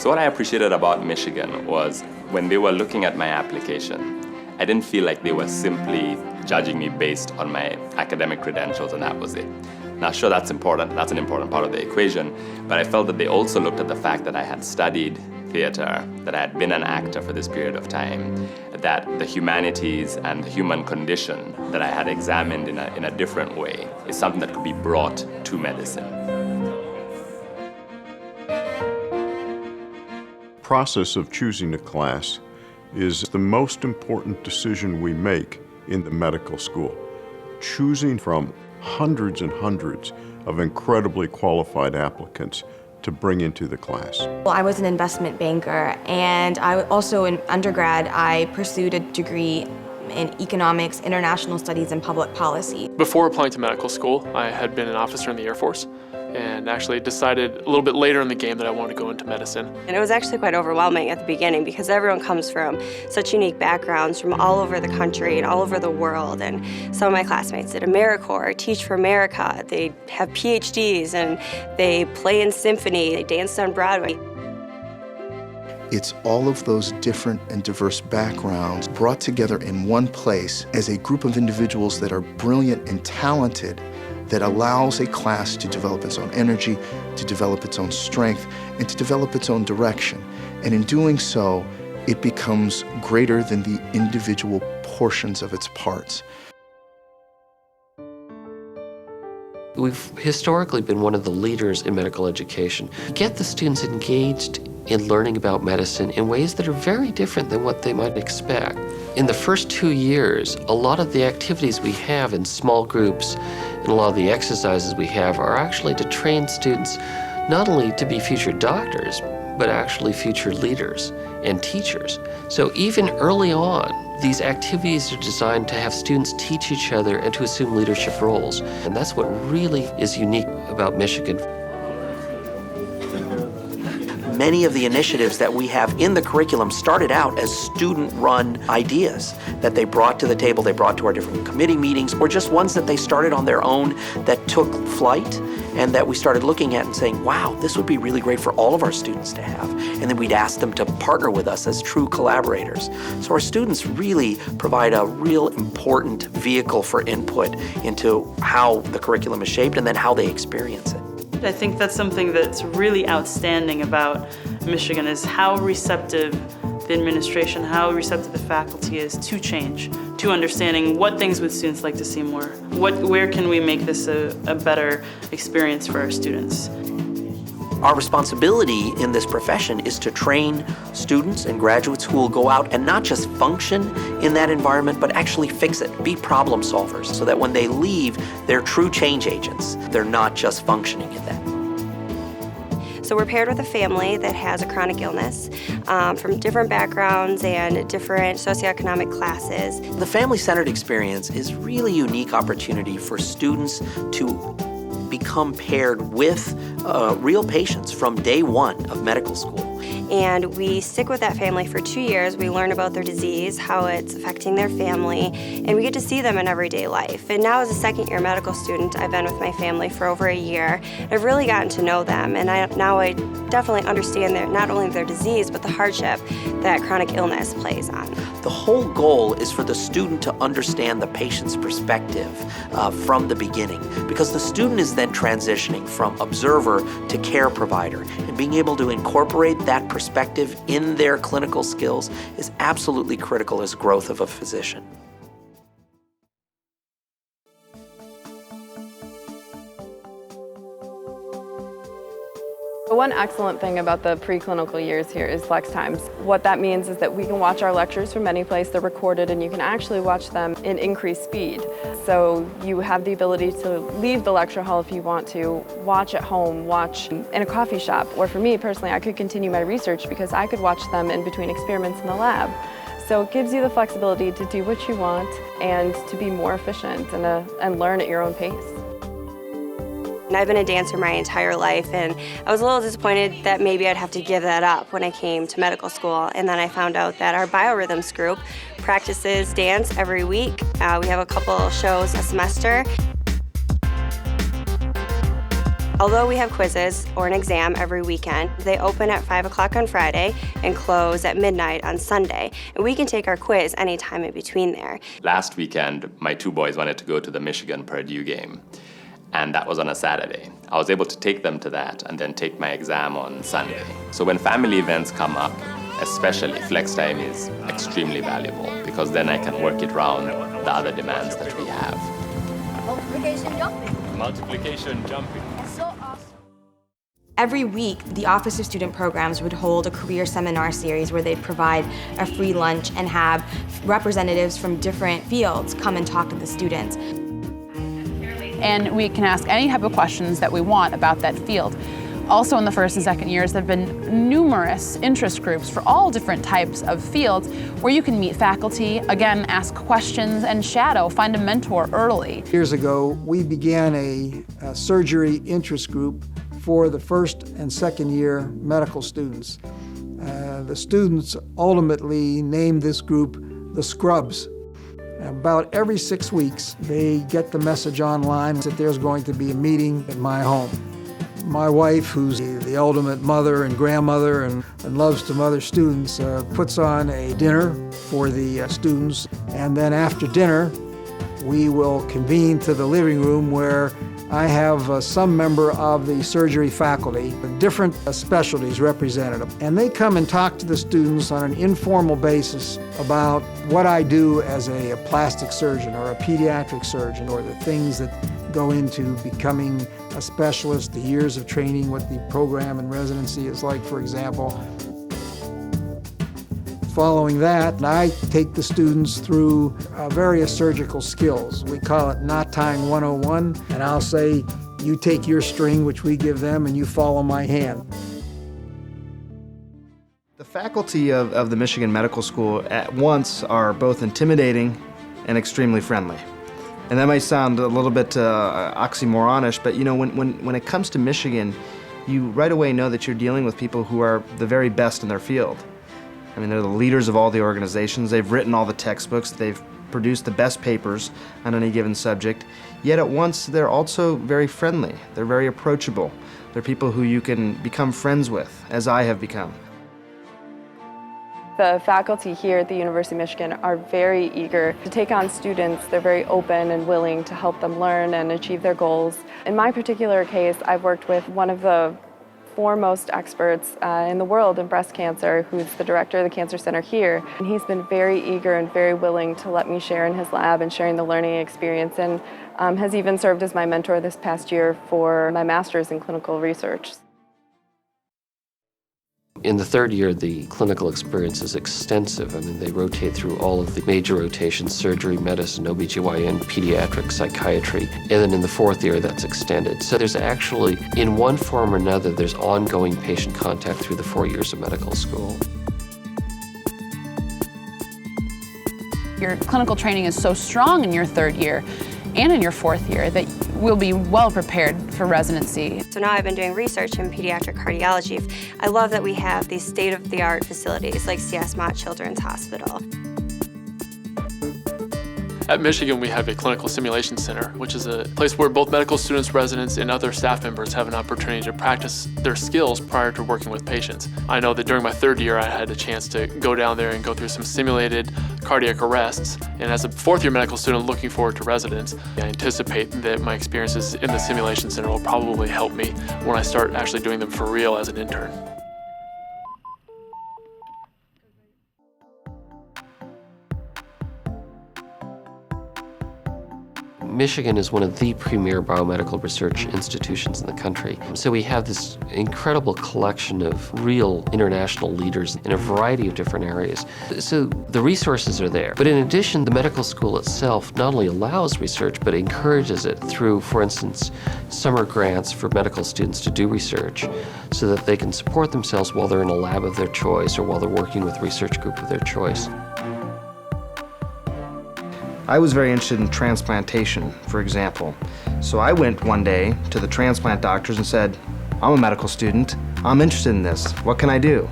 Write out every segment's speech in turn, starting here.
So what I appreciated about Michigan was when they were looking at my application, I didn't feel like they were simply judging me based on my academic credentials and that was it. Now, sure, that's important. That's an important part of the equation, but I felt that they also looked at the fact that I had studied theater, that I had been an actor for this period of time, that the humanities and the human condition that I had examined in a different way is something that could be brought to medicine. Process of choosing a class is the most important decision we make in the medical school. Choosing from hundreds and hundreds of incredibly qualified applicants to bring into the class. Well, I was an investment banker, and I also in undergrad, I pursued a degree in economics, international studies, and public policy. Before applying to medical school, I had been an officer in the Air Force and actually decided a little bit later in the game that I wanted to go into medicine. And it was actually quite overwhelming at the beginning because everyone comes from such unique backgrounds from all over the country and all over the world. And some of my classmates did AmeriCorps, Teach for America. They have PhDs and they play in symphony, they danced on Broadway. It's all of those different and diverse backgrounds brought together in one place as a group of individuals that are brilliant and talented, that allows a class to develop its own energy, to develop its own strength, and to develop its own direction. And in doing so, it becomes greater than the individual portions of its parts. We've historically been one of the leaders in medical education. Get the students engaged in learning about medicine in ways that are very different than what they might expect. In the first 2 years, a lot of the activities we have in small groups and a lot of the exercises we have are actually to train students not only to be future doctors, but actually future leaders and teachers. So even early on, these activities are designed to have students teach each other and to assume leadership roles. And that's what really is unique about Michigan. Many of the initiatives that we have in the curriculum started out as student-run ideas that they brought to the table, they brought to our different committee meetings, or just ones that they started on their own that took flight and that we started looking at and saying, wow, this would be really great for all of our students to have. And then we'd ask them to partner with us as true collaborators. So our students really provide a real important vehicle for input into how the curriculum is shaped and then how they experience it. I think that's something that's really outstanding about Michigan is how receptive the administration, how receptive the faculty is to change, to understanding what things would students like to see more. Where can we make this a better experience for our students? Our responsibility in this profession is to train students and graduates who will go out and not just function in that environment, but actually fix it, be problem solvers, so that when they leave, they're true change agents. They're not just functioning in that. So we're paired with a family that has a chronic illness from different backgrounds and different socioeconomic classes. The family-centered experience is really a unique opportunity for students to become paired with real patients from day one of medical school. And we stick with that family for 2 years. We learn about their disease, how it's affecting their family, and we get to see them in everyday life. And now as a second-year medical student, I've been with my family for over a year. I've really gotten to know them, and now I definitely understand not only their disease, but the hardship that chronic illness plays on. The whole goal is for the student to understand the patient's perspective from the beginning, because the student is then transitioning from observer to care provider, and being able to incorporate that perspective in their clinical skills is absolutely critical as growth of a physician. One excellent thing about the preclinical years here is flex times. What that means is that we can watch our lectures from any place, they're recorded, and you can actually watch them in increased speed. So you have the ability to leave the lecture hall if you want to, watch at home, watch in a coffee shop, or for me personally, I could continue my research because I could watch them in between experiments in the lab. So it gives you the flexibility to do what you want and to be more efficient and learn at your own pace. I've been a dancer my entire life, and I was a little disappointed that maybe I'd have to give that up when I came to medical school. And then I found out that our biorhythms group practices dance every week. We have a couple shows a semester. Although we have quizzes or an exam every weekend, they open at 5 o'clock on Friday and close at midnight on Sunday. And we can take our quiz anytime in between there. Last weekend, my two boys wanted to go to the Michigan-Purdue game, and that was on a Saturday. I was able to take them to that and then take my exam on Sunday. So when family events come up, especially flex time is extremely valuable because then I can work it around the other demands that we have. Multiplication jumping. Multiplication jumping. So awesome. Every week, the Office of Student Programs would hold a career seminar series where they'd provide a free lunch and have representatives from different fields come and talk to the students. And we can ask any type of questions that we want about that field. Also in the first and second years, there have been numerous interest groups for all different types of fields where you can meet faculty, again, ask questions and shadow, find a mentor early. Years ago, we began a surgery interest group for the first and second year medical students. The students ultimately named this group the Scrubs. About every 6 weeks, they get the message online that there's going to be a meeting at my home. My wife, who's the ultimate mother and grandmother and loves to mother students, puts on a dinner for the students. And then after dinner, we will convene to the living room where I have some member of the surgery faculty, different specialties represented. And they come and talk to the students on an informal basis about what I do as a plastic surgeon or a pediatric surgeon, or the things that go into becoming a specialist, the years of training, what the program and residency is like, for example. Following that, I take the students through various surgical skills. We call it knot tying 101, and I'll say, you take your string, which we give them, and you follow my hand. The faculty of the Michigan Medical School at once are both intimidating and extremely friendly. And that might sound a little bit oxymoronish, but you know, when it comes to Michigan, you right away know that you're dealing with people who are the very best in their field. I mean, they're the leaders of all the organizations. They've written all the textbooks. They've produced the best papers on any given subject. Yet at once, they're also very friendly. They're very approachable. They're people who you can become friends with, as I have become. The faculty here at the University of Michigan are very eager to take on students. They're very open and willing to help them learn and achieve their goals. In my particular case, I've worked with one of the foremost experts in the world in breast cancer, who's the director of the Cancer Center here. And he's been very eager and very willing to let me share in his lab and sharing the learning experience, and has even served as my mentor this past year for my master's in clinical research. In the third year, the clinical experience is extensive. I mean, they rotate through all of the major rotations: surgery, medicine, OBGYN, pediatric, psychiatry. And then in the fourth year, that's extended. So there's actually, in one form or another, there's ongoing patient contact through the 4 years of medical school. Your clinical training is so strong in your third year and in your fourth year that we'll be well prepared for residency. So now I've been doing research in pediatric cardiology. I love that we have these state-of-the-art facilities like CS Mott Children's Hospital. At Michigan, we have a clinical simulation center, which is a place where both medical students, residents, and other staff members have an opportunity to practice their skills prior to working with patients. I know that during my third year, I had a chance to go down there and go through some simulated cardiac arrests. And as a fourth-year medical student looking forward to residence, I anticipate that my experiences in the simulation center will probably help me when I start actually doing them for real as an intern. Michigan is one of the premier biomedical research institutions in the country. So we have this incredible collection of real international leaders in a variety of different areas. So the resources are there. But in addition, the medical school itself not only allows research, but encourages it through, for instance, summer grants for medical students to do research so that they can support themselves while they're in a lab of their choice or while they're working with a research group of their choice. I was very interested in transplantation, for example. So I went one day to the transplant doctors and said, I'm a medical student, I'm interested in this, what can I do?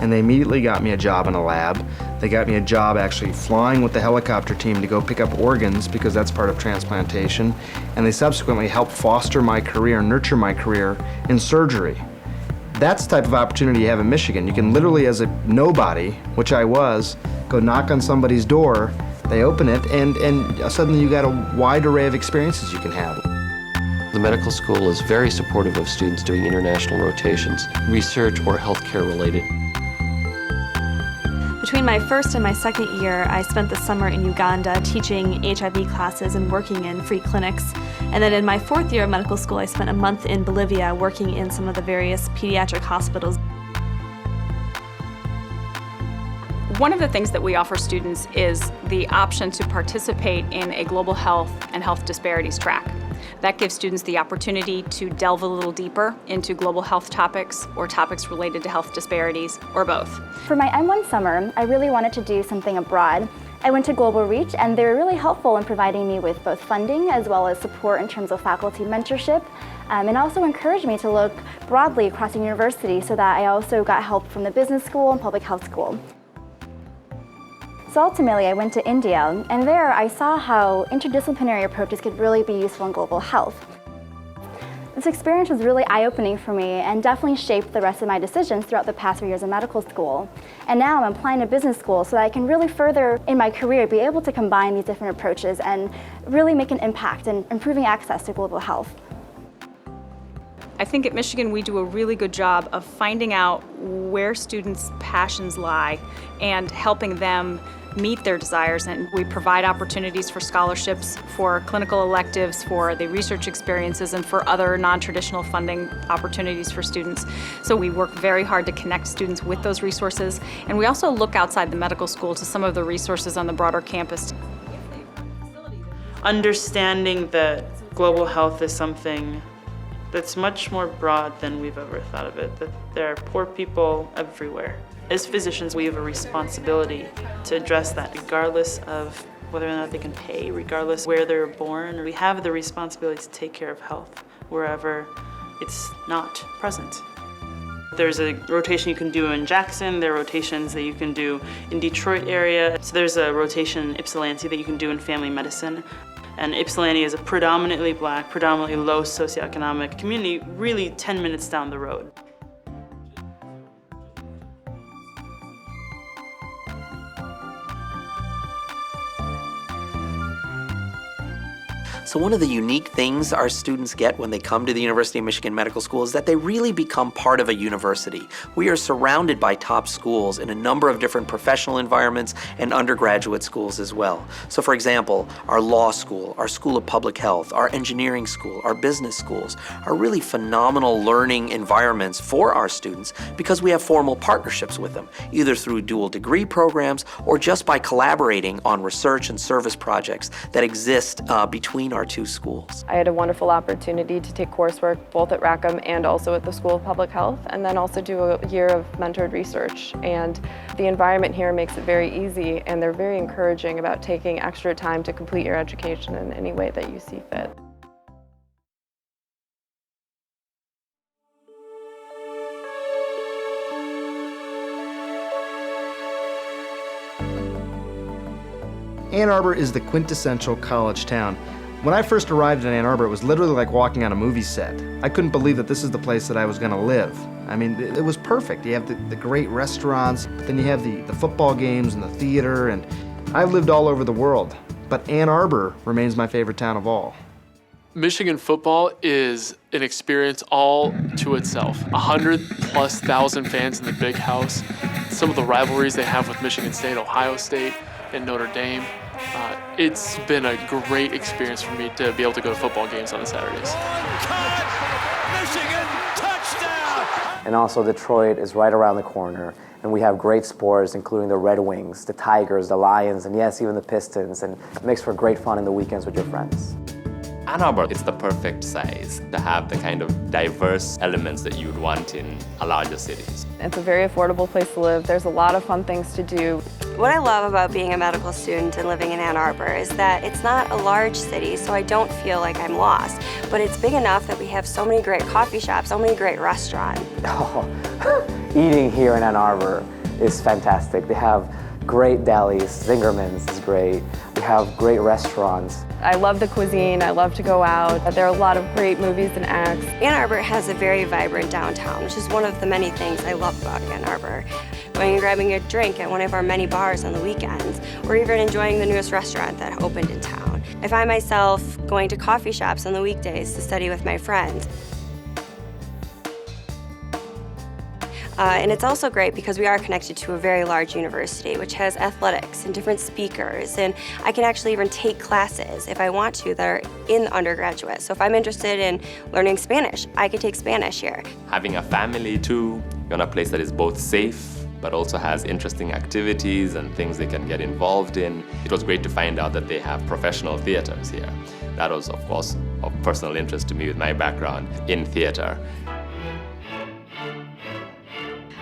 and they immediately got me a job in a lab. They got me a job actually flying with the helicopter team to go pick up organs because that's part of transplantation. And they subsequently helped foster my career, nurture my career in surgery. That's the type of opportunity you have in Michigan. You can literally, as a nobody, which I was, go knock on somebody's door, they open it, and suddenly you got a wide array of experiences you can have. The medical school is very supportive of students doing international rotations, research or healthcare related. Between my first and my second year, I spent the summer in Uganda teaching HIV classes and working in free clinics. And then in my fourth year of medical school, I spent a month in Bolivia working in some of the various pediatric hospitals. One of the things that we offer students is the option to participate in a global health and health disparities track. That gives students the opportunity to delve a little deeper into global health topics or topics related to health disparities, or both. For my M1 summer, I really wanted to do something abroad. I went to Global Reach, and they were really helpful in providing me with both funding as well as support in terms of faculty mentorship, and also encouraged me to look broadly across the university so that I also got help from the business school and public health school. So ultimately, I went to India, and there I saw how interdisciplinary approaches could really be useful in global health. This experience was really eye-opening for me and definitely shaped the rest of my decisions throughout the past 3 years of medical school. And now I'm applying to business school so that I can really further in my career be able to combine these different approaches and really make an impact in improving access to global health. I think at Michigan we do a really good job of finding out where students' passions lie and helping them meet their desires, and we provide opportunities for scholarships, for clinical electives, for the research experiences, and for other non-traditional funding opportunities for students. So we work very hard to connect students with those resources, and we also look outside the medical school to some of the resources on the broader campus. Understanding that global health is something that's much more broad than we've ever thought of it, that there are poor people everywhere. As physicians, we have a responsibility to address that regardless of whether or not they can pay, regardless where they're born. We have the responsibility to take care of health wherever it's not present. There's a rotation you can do in Jackson, there are rotations that you can do in Detroit area. So there's a rotation in Ypsilanti that you can do in family medicine. And Ypsilanti is a predominantly Black, predominantly low socioeconomic community, really 10 minutes down the road. So one of the unique things our students get when they come to the University of Michigan Medical School is that they really become part of a university. We are surrounded by top schools in a number of different professional environments and undergraduate schools as well. So for example, our law school, our school of public health, our engineering school, our business schools are really phenomenal learning environments for our students because we have formal partnerships with them, either through dual degree programs or just by collaborating on research and service projects that exist between our two schools. I had a wonderful opportunity to take coursework both at Rackham and also at the School of Public Health, and then also do a year of mentored research. And the environment here makes it very easy, and they're very encouraging about taking extra time to complete your education in any way that you see fit. Ann Arbor is the quintessential college town. When I first arrived in Ann Arbor, it was literally like walking on a movie set. I couldn't believe that this is the place that I was gonna live. I mean, it was perfect. You have the great restaurants, but then you have the football games and the theater, and I've lived all over the world, but Ann Arbor remains my favorite town of all. Michigan football is an experience all to itself. 100,000+ fans in the big house. Some of the rivalries they have with Michigan State, Ohio State, and Notre Dame. It's been a great experience for me to be able to go to football games on Saturdays. Michigan touchdown! And also Detroit is right around the corner, and we have great sports, including the Red Wings, the Tigers, the Lions, and yes, even the Pistons, and it makes for great fun in the weekends with your friends. Ann Arbor is the perfect size to have the kind of diverse elements that you'd want in a larger cities. It's a very affordable place to live. There's a lot of fun things to do. What I love about being a medical student and living in Ann Arbor is that it's not a large city, so I don't feel like I'm lost. But it's big enough that we have so many great coffee shops, so many great restaurants. Oh, eating here in Ann Arbor is fantastic. They have great delis. Zingerman's is great. We have great restaurants. I love the cuisine, I love to go out. There are a lot of great movies and acts. Ann Arbor has a very vibrant downtown, which is one of the many things I love about Ann Arbor. Going and grabbing a drink at one of our many bars on the weekends, or even enjoying the newest restaurant that opened in town. I find myself going to coffee shops on the weekdays to study with my friends. And it's also great because we are connected to a very large university, which has athletics and different speakers, and I can actually even take classes if I want to that are in undergraduate. So if I'm interested in learning Spanish, I can take Spanish here. Having a family too, you're in a place that is both safe, but also has interesting activities and things they can get involved in. It was great to find out that they have professional theaters here. That was, of course, of personal interest to me with my background in theater.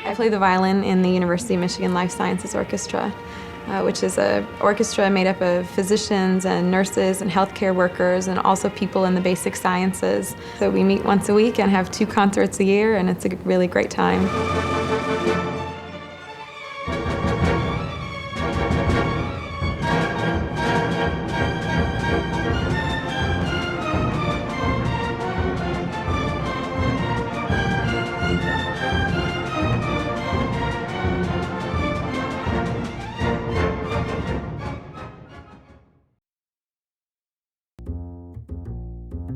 I play the violin in the University of Michigan Life Sciences Orchestra, which is an orchestra made up of physicians and nurses and healthcare workers and also people in the basic sciences. So we meet once a week and have 2 concerts a year, and it's a really great time.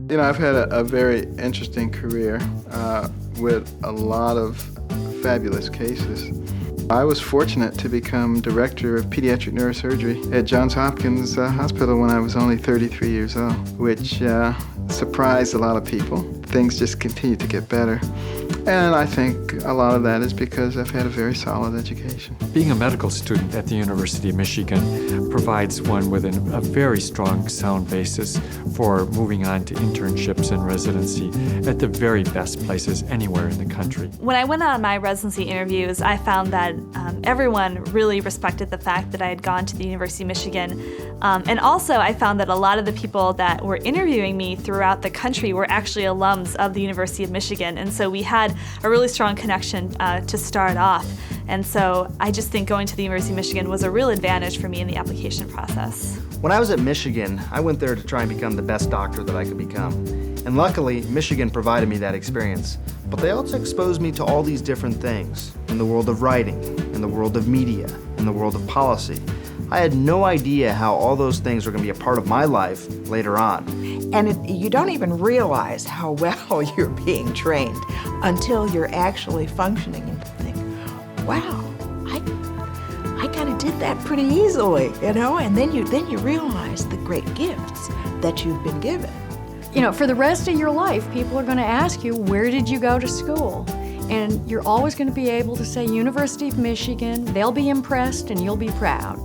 You know, I've had a very interesting career with a lot of fabulous cases. I was fortunate to become director of pediatric neurosurgery at Johns Hopkins Hospital when I was only 33 years old, which surprised a lot of people. Things just continue to get better. And I think a lot of that is because I've had a very solid education. Being a medical student at the University of Michigan provides one with a very strong, sound basis for moving on to internships and residency at the very best places anywhere in the country. When I went on my residency interviews, I found that everyone really respected the fact that I had gone to the University of Michigan. And also, I found that a lot of the people that were interviewing me throughout the country were actually alums of the University of Michigan. And so we had a really strong connection to start off. And so I just think going to the University of Michigan was a real advantage for me in the application process. When I was at Michigan, I went there to try and become the best doctor that I could become. And luckily, Michigan provided me that experience. But they also exposed me to all these different things in the world of writing, in the world of media, in the world of policy. I had no idea how all those things were going to be a part of my life later on. And you don't even realize how well you're being trained until you're actually functioning and think, wow, I kind of did that pretty easily, you know? And then you realize the great gifts that you've been given. You know, for the rest of your life, people are going to ask you, where did you go to school? And you're always going to be able to say University of Michigan. They'll be impressed and you'll be proud.